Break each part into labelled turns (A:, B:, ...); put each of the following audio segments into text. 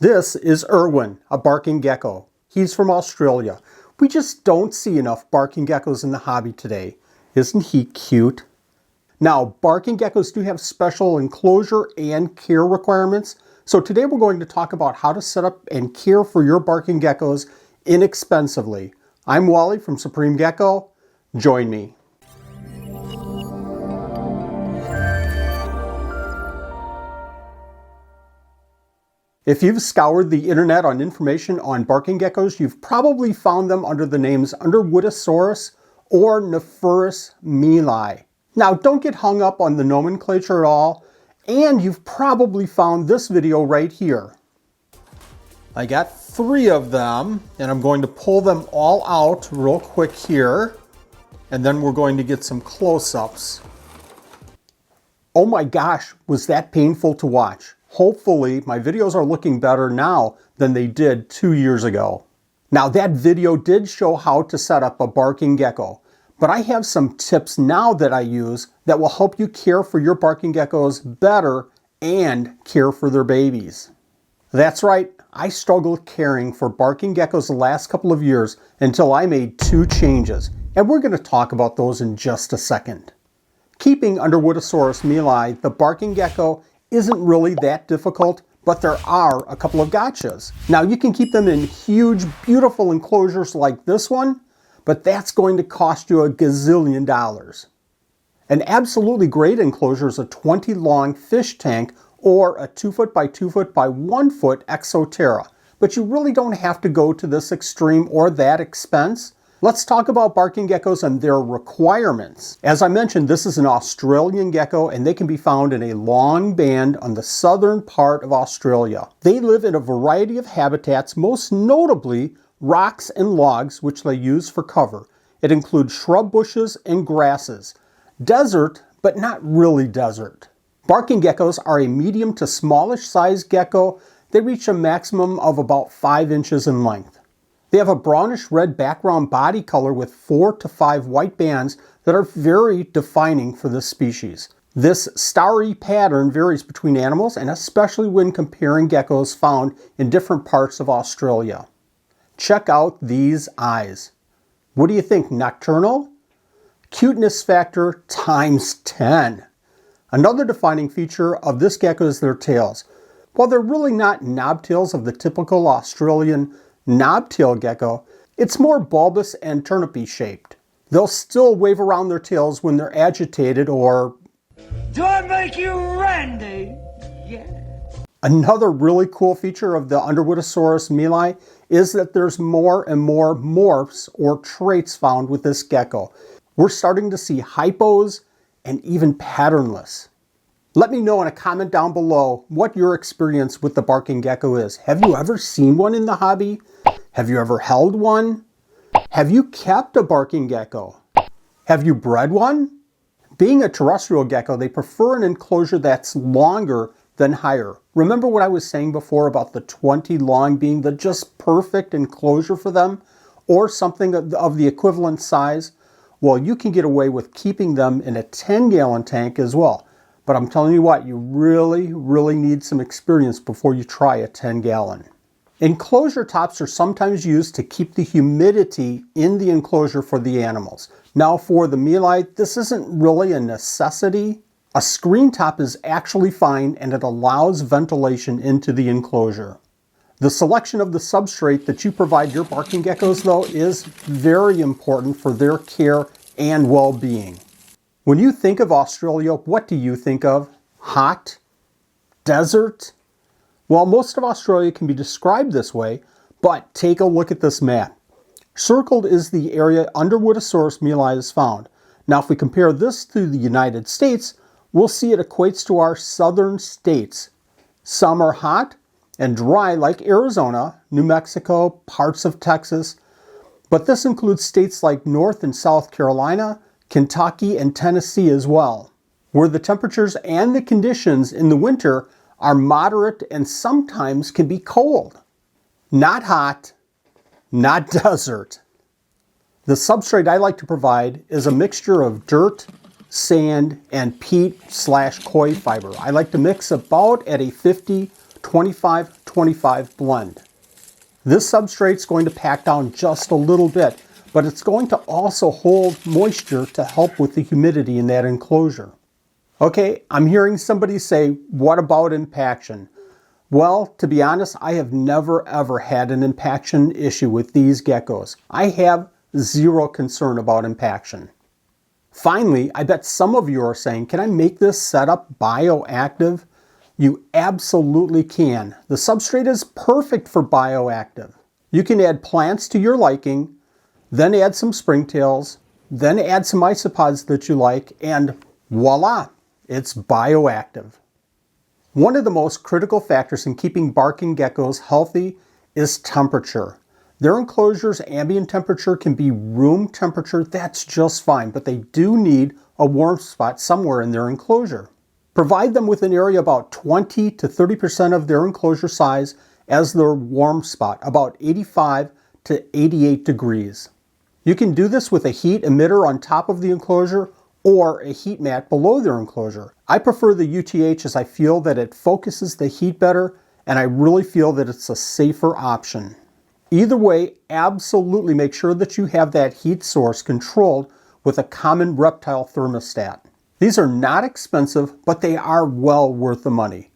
A: This is Erwin, a barking gecko. He's from Australia. We just don't see enough barking geckos in the hobby today. Isn't he cute? Now, barking geckos do have special enclosure and care requirements. So today we're going to talk about how to set up and care for your barking geckos inexpensively. I'm Wally from Supreme Gecko. Join me. If you've scoured the internet on information on barking geckos, you've probably found them under the names Underwoodisaurus or Nephrurus milii. Now, don't get hung up on the nomenclature at all, and you've probably found this video right here. I got 3 of them, and I'm going to pull them all out real quick here, and then we're going to get some close-ups. Oh my gosh, was that painful to watch. Hopefully, my videos are looking better now than they did 2 years ago. Now, that video did show how to set up a barking gecko, but I have some tips now that I use that will help you care for your barking geckos better and care for their babies. That's right, I struggled caring for barking geckos the last couple of years until I made 2 changes, and we're going to talk about those in just a second. Keeping Underwoodisaurus milii, the barking gecko, isn't really that difficult, but there are a couple of gotchas. Now, you can keep them in huge, beautiful enclosures like this one, but that's going to cost you a gazillion dollars. An absolutely great enclosure is a 20 long fish tank or a 2 foot by 2 foot by 1 foot Exoterra, but you really don't have to go to this extreme or that expense. Let's talk about barking geckos and their requirements. As I mentioned, this is an Australian gecko and they can be found in a long band on the southern part of Australia. They live in a variety of habitats, most notably rocks and logs, which they use for cover. It includes shrub bushes and grasses. Desert, but not really desert. Barking geckos are a medium to smallish size gecko. They reach a maximum of about 5 inches in length. They have a brownish red background body color with 4 to 5 white bands that are very defining for this species. This starry pattern varies between animals and especially when comparing geckos found in different parts of Australia. Check out these eyes. What do you think, nocturnal? Cuteness factor times 10. Another defining feature of this gecko is their tails. While they're really not knobtails of the typical Australian knobtail gecko, it's more bulbous and turnipy shaped. They'll still wave around their tails when they're agitated or... Do I make you Randy? Yeah. Another really cool feature of the Underwoodisaurus milii is that there's more and more morphs or traits found with this gecko. We're starting to see hypos and even patternless. Let me know in a comment down below what your experience with the barking gecko is. Have you ever seen one in the hobby? Have you ever held one? Have you kept a barking gecko? Have you bred one? Being a terrestrial gecko, they prefer an enclosure that's longer than higher. Remember what I was saying before about the 20 long being the just perfect enclosure for them? Or something of the equivalent size? Well, you can get away with keeping them in a 10-gallon tank as well. But I'm telling you what, you really need some experience before you try a 10-gallon. Enclosure tops are sometimes used to keep the humidity in the enclosure for the animals. Now for the milii, this isn't really a necessity. A screen top is actually fine and it allows ventilation into the enclosure. The selection of the substrate that you provide your barking geckos, though, is very important for their care and well-being. When you think of Australia, what do you think of? Hot? Desert? Well, most of Australia can be described this way, but take a look at this map. Circled is the area Underwoodisaurus milii is found. Now, if we compare this to the United States, we'll see it equates to our southern states. Some are hot and dry like Arizona, New Mexico, parts of Texas, but this includes states like North and South Carolina, Kentucky, and Tennessee as well, where the temperatures and the conditions in the winter are moderate and sometimes can be cold. Not hot, not desert. The substrate I like to provide is a mixture of dirt, sand, and peat/coir fiber. I like to mix about at a 50 25-25 blend. This substrate is going to pack down just a little bit, but it's going to also hold moisture to help with the humidity in that enclosure. Okay, I'm hearing somebody say, what about impaction? Well, to be honest, I have never ever had an impaction issue with these geckos. I have zero concern about impaction. Finally, I bet some of you are saying, can I make this setup bioactive? You absolutely can. The substrate is perfect for bioactive. You can add plants to your liking, then add some springtails, then add some isopods that you like, and voila, it's bioactive. One of the most critical factors in keeping barking geckos healthy is temperature. Their enclosure's ambient temperature can be room temperature, that's just fine, but they do need a warm spot somewhere in their enclosure. Provide them with an area about 20 to 30% of their enclosure size as their warm spot, about 85 to 88 degrees. You can do this with a heat emitter on top of the enclosure or a heat mat below their enclosure. I prefer the UTH as I feel that it focuses the heat better, and I really feel that it's a safer option. Either way, absolutely make sure that you have that heat source controlled with a common reptile thermostat. These are not expensive, but they are well worth the money.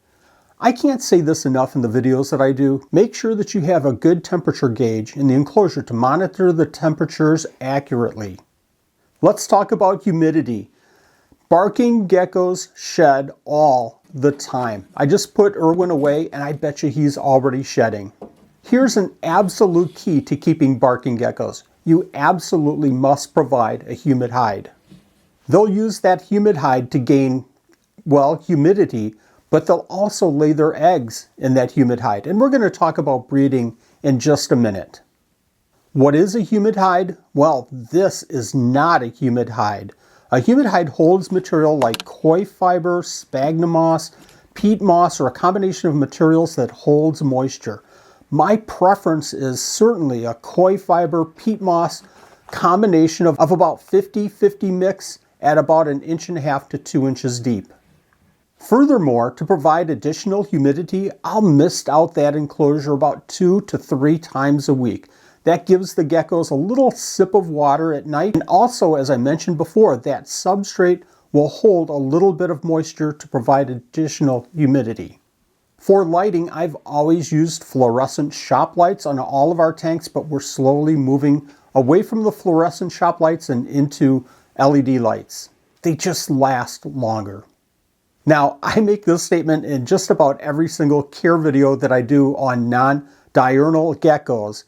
A: I can't say this enough in the videos that I do. Make sure that you have a good temperature gauge in the enclosure to monitor the temperatures accurately. Let's talk about humidity. Barking geckos shed all the time. I just put Irwin away and I bet you he's already shedding. Here's an absolute key to keeping barking geckos. You absolutely must provide a humid hide. They'll use that humid hide to gain, well, humidity, but they'll also lay their eggs in that humid hide. And we're going to talk about breeding in just a minute. What is a humid hide? Well, this is not a humid hide. A humid hide holds material like coir fiber, sphagnum moss, peat moss, or a combination of materials that holds moisture. My preference is certainly a coir fiber, peat moss combination of about 50-50 mix at about 1.5 inches to 2 inches deep. Furthermore, to provide additional humidity, I'll mist out that enclosure about 2 to 3 times a week. That gives the geckos a little sip of water at night. And also, as I mentioned before, that substrate will hold a little bit of moisture to provide additional humidity. For lighting, I've always used fluorescent shop lights on all of our tanks, but we're slowly moving away from the fluorescent shop lights and into LED lights. They just last longer. Now, I make this statement in just about every single care video that I do on non-diurnal geckos.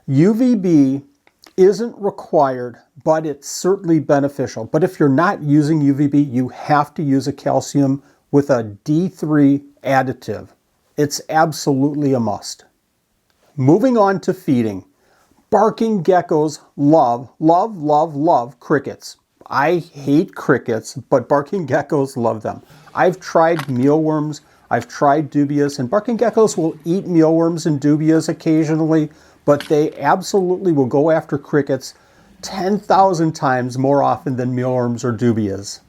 A: UVB isn't required, but it's certainly beneficial. But if you're not using UVB, you have to use a calcium with a D3 additive. It's absolutely a must. Moving on to feeding. Barking geckos love crickets. I hate crickets, but barking geckos love them. I've tried mealworms, I've tried dubias, and barking geckos will eat mealworms and dubias occasionally, but they absolutely will go after crickets 10,000 times more often than mealworms or dubias.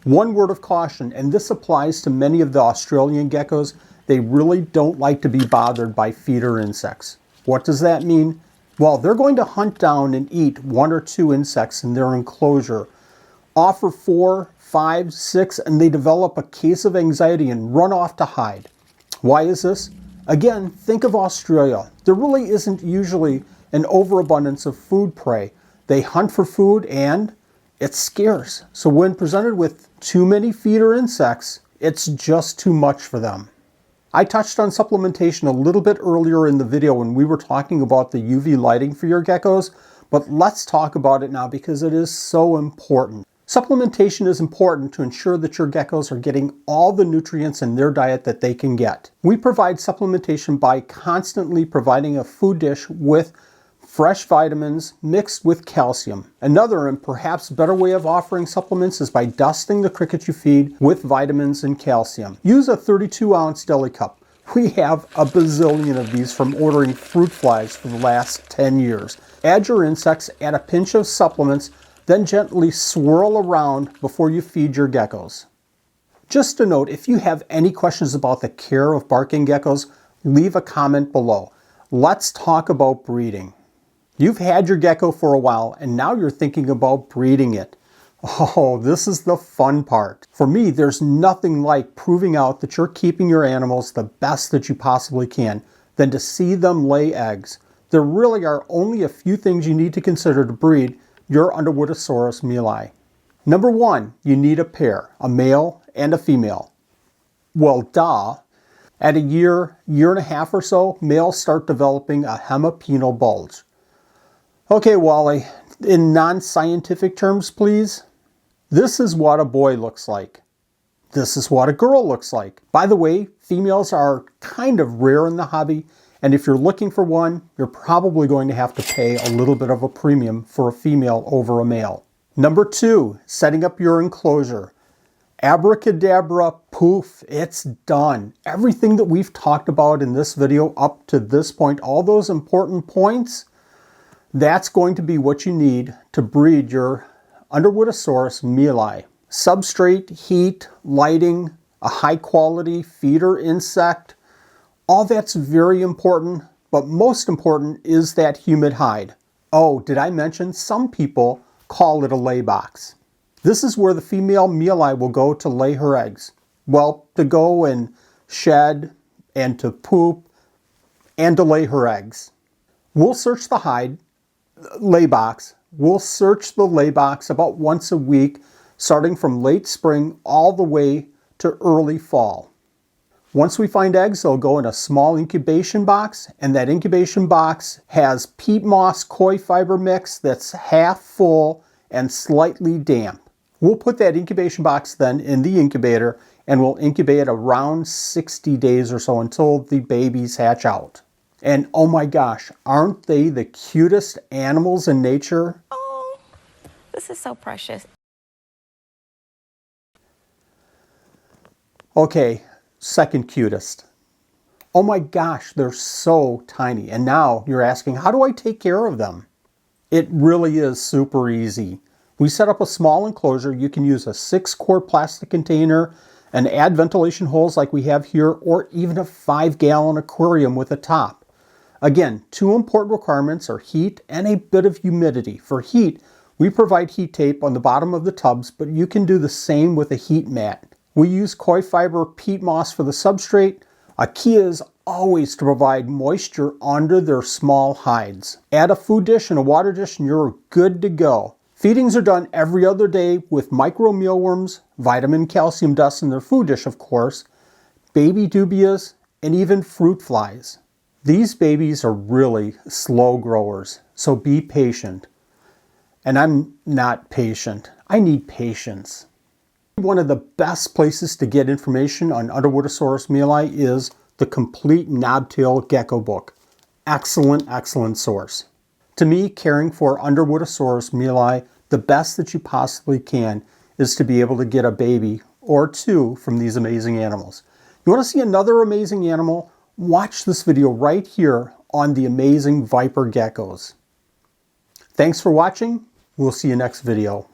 A: One word of caution, and this applies to many of the Australian geckos, they really don't like to be bothered by feeder insects. What does that mean? Well, they're going to hunt down and eat 1 or 2 insects in their enclosure, offer 4, 5, 6, and they develop a case of anxiety and run off to hide. Why is this? Again, think of Australia. There really isn't usually an overabundance of food prey. They hunt for food and it's scarce. So when presented with too many feeder insects, it's just too much for them. I touched on supplementation a little bit earlier in the video when we were talking about the UV lighting for your geckos, but let's talk about it now because it is so important. Supplementation is important to ensure that your geckos are getting all the nutrients in their diet that they can get. We provide supplementation by constantly providing a food dish with fresh vitamins mixed with calcium. Another and perhaps better way of offering supplements is by dusting the crickets you feed with vitamins and calcium. Use a 32-ounce deli cup. We have a bazillion of these from ordering fruit flies for the last 10 years. Add your insects, add a pinch of supplements, then gently swirl around before you feed your geckos. Just a note, if you have any questions about the care of barking geckos, leave a comment below. Let's talk about breeding. You've had your gecko for a while and now you're thinking about breeding it. Oh, this is the fun part. For me, there's nothing like proving out that you're keeping your animals the best that you possibly can than to see them lay eggs. There really are only a few things you need to consider to breed your Underwoodisaurus milii. Number one, you need a pair, a male and a female. Well, duh. At a year and a half or so, males start developing a hemipenal bulge. Okay, Wally, in non-scientific terms, please. This is what a boy looks like. This is what a girl looks like. By the way, females are kind of rare in the hobby, and if you're looking for one, you're probably going to have to pay a little bit of a premium for a female over a male. Number two, setting up your enclosure. Abracadabra, poof, it's done. Everything that we've talked about in this video up to this point, all those important points, that's going to be what you need to breed your Underwoodisaurus milii. Substrate, heat, lighting, a high quality feeder insect, all that's very important, but most important is that humid hide. Oh, did I mention some people call it a lay box? This is where the female milii will go to lay her eggs. Well, to go and shed and to poop and to lay her eggs. We'll search the hide lay box. We'll search the lay box about once a week, starting from late spring all the way to early fall. Once we find eggs, they'll go in a small incubation box, and that incubation box has peat moss coir fiber mix that's half full and slightly damp. We'll put that incubation box then in the incubator, and we'll incubate around 60 days or so until the babies hatch out. And oh my gosh, aren't they the cutest animals in nature?
B: Oh, this is so precious.
A: Okay, second cutest. Oh my gosh, they're so tiny. And now you're asking, how do I take care of them? It really is super easy. We set up a small enclosure. You can use a 6-quart plastic container and add ventilation holes like we have here, or even a 5-gallon aquarium with a top. Again, two important requirements are heat and a bit of humidity. For heat, we provide heat tape on the bottom of the tubs, but you can do the same with a heat mat. We use coir fiber peat moss for the substrate. A key is always to provide moisture under their small hides. Add a food dish and a water dish and you're good to go. Feedings are done every other day with micro mealworms, vitamin calcium dust in their food dish, of course, baby dubias, and even fruit flies. These babies are really slow growers, so be patient. And I'm not patient. I need patience. One of the best places to get information on Underwoodisaurus milii is the Complete Knobtail Gecko book. Excellent, excellent source. To me, caring for Underwoodisaurus milii, the best that you possibly can is to be able to get a baby or two from these amazing animals. You want to see another amazing animal? Watch this video right here on the amazing viper geckos. Thanks for watching. We'll see you next video.